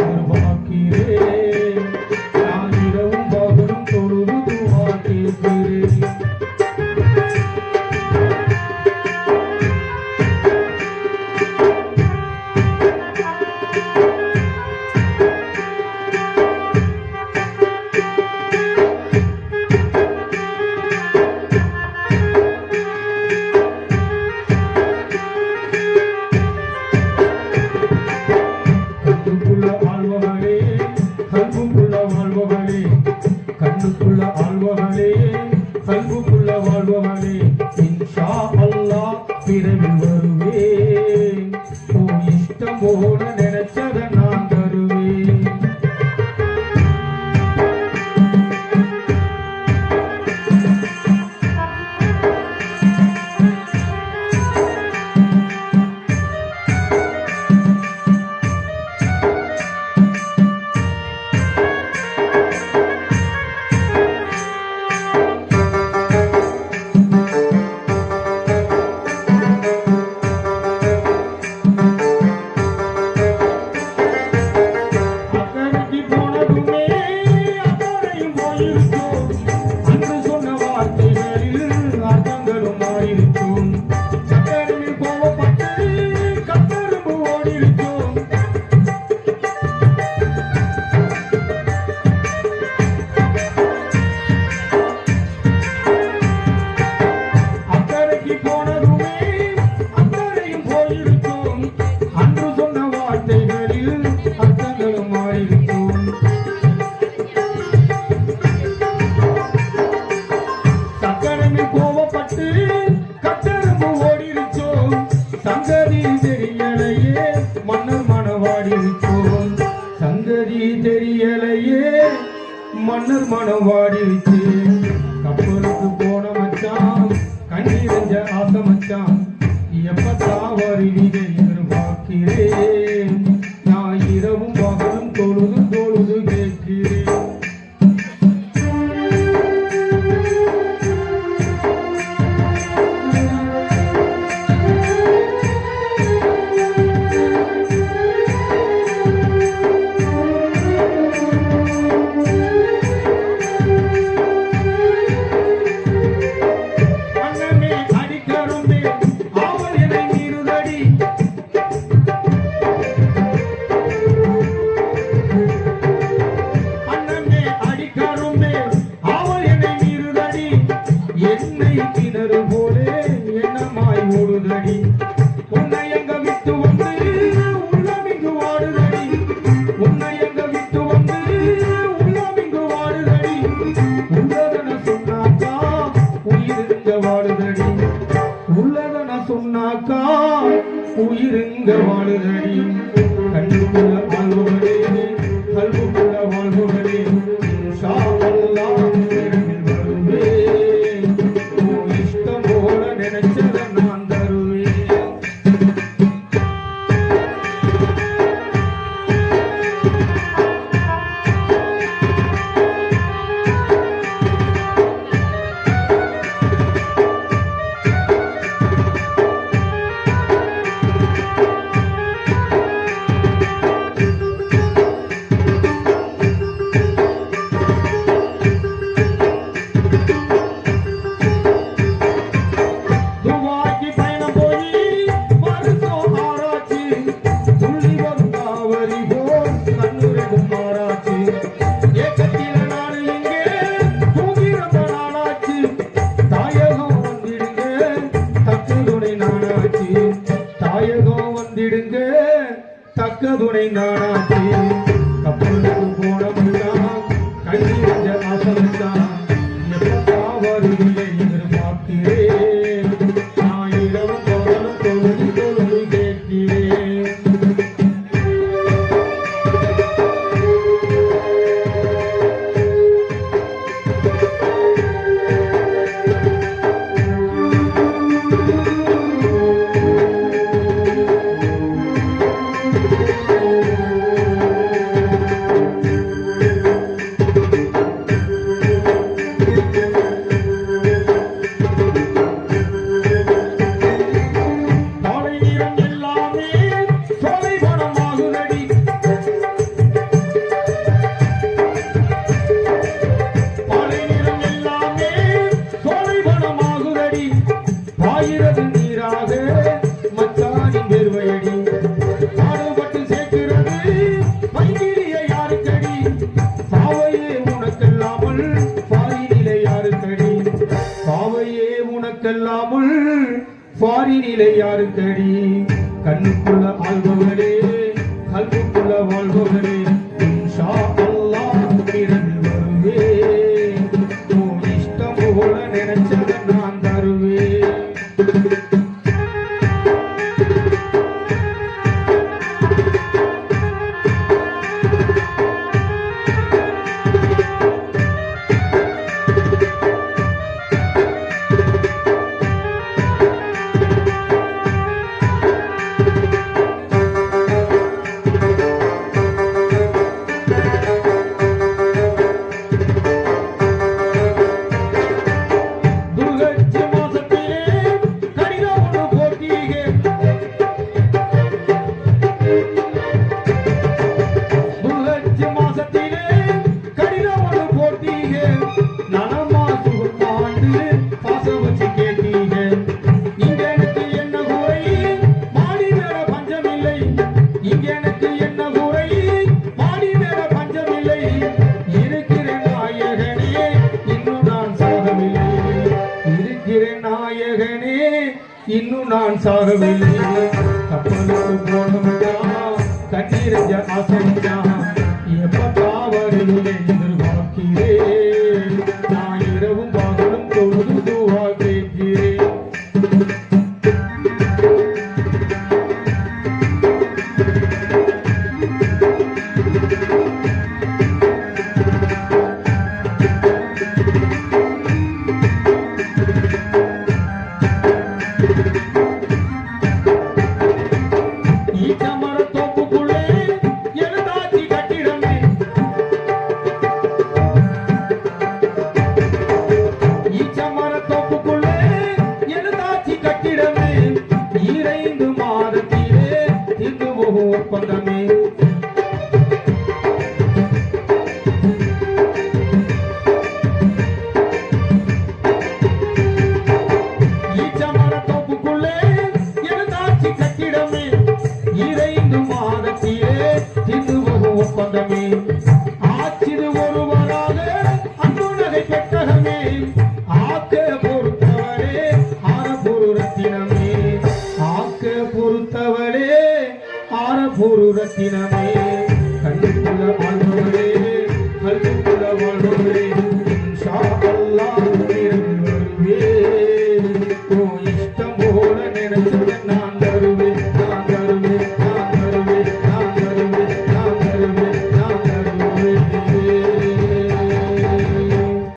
எதிர்பார்க்கிறேன். நான் இரவும் பகலும் தொழுது துஆ கேட்கிறேன். கண்ணுக்குள்ள ஆழ்வகளே கல்புக்குள்ள வாழ்வகளே இன்ஷா அல்லாஹ் பிறவில் வருவேன். ஓ இஷ்டம் போல நினைச்சத நான் தருவேன். சங்கதி தெரியலையே மன்னர் மனவாடிருச்சோம். சங்கதி தெரியலையே மன்னர் மனவாடிருச்சு. கப்பலுக்கு போன மச்சான் கண்ணீரஞ்ச ஆசை மச்சான் எப்பத்தான் வருவீங்க எதிர்பார்க்கிறேன். நான் இரவும் பகலும் தொழுது தொழுது கேட்கிறேன். கிணறு போலே என்னமாய் ஓடுதடி. உன்னை எங்க விட்டு வந்து உள்ளமிங்கு வாடுதடி. உன்னை எங்க விட்டு வந்து உள்ளமிங்கு வாடுதடி. உள்ளதன சொன்னாக்கா உயிருங்க வாடுதடி. உள்ளதன சொன்னாக்கா உயிருங்க வாடுதடி. கண்ணுக்குள்ள வாழ்வுகளே கல்புக்குள்ள வாழ்வுகளே இன்ஷா அல்லாஹ் தக்க துணை நானாச்சு. கப்பலுக்கு போனவன்னா கண்ணீரஞ்ச ஆசைத்தான் எப்பத்தான் வருவில்லை எதிர்பார்க்கிறேன். நான் இரவும் பகலும் தொழுது தொழுது கேட்கிறேன். பாரினிலே யாருக்கடி கண்ணுக்குள்ள ஆள்பவரே கல்புக்குள்ள வாழ்பவரே இன்ஷா அல்லாஹ் இரவில் வருவேன் உன் இஷ்டம் போல நினைச்சத நான் தருவேன் இன்னும் நான் சாகவில்லை கப்பலுக்கு போனோம்னா கண்ணீரஞ்ச ஆசையா எப்ப வருகிறேன் எதிர்பார்க்கிறேன் நான் இரவும் பகலும் தொழுது துவா கேட்கிறேன் ஒப்பந்தமே ஈச்சமரத்தோப்புக்குள்ளே எழுதாட்சி கட்டிடமே 2 மாதத்திலே தின்னு ஒப்பந்தமே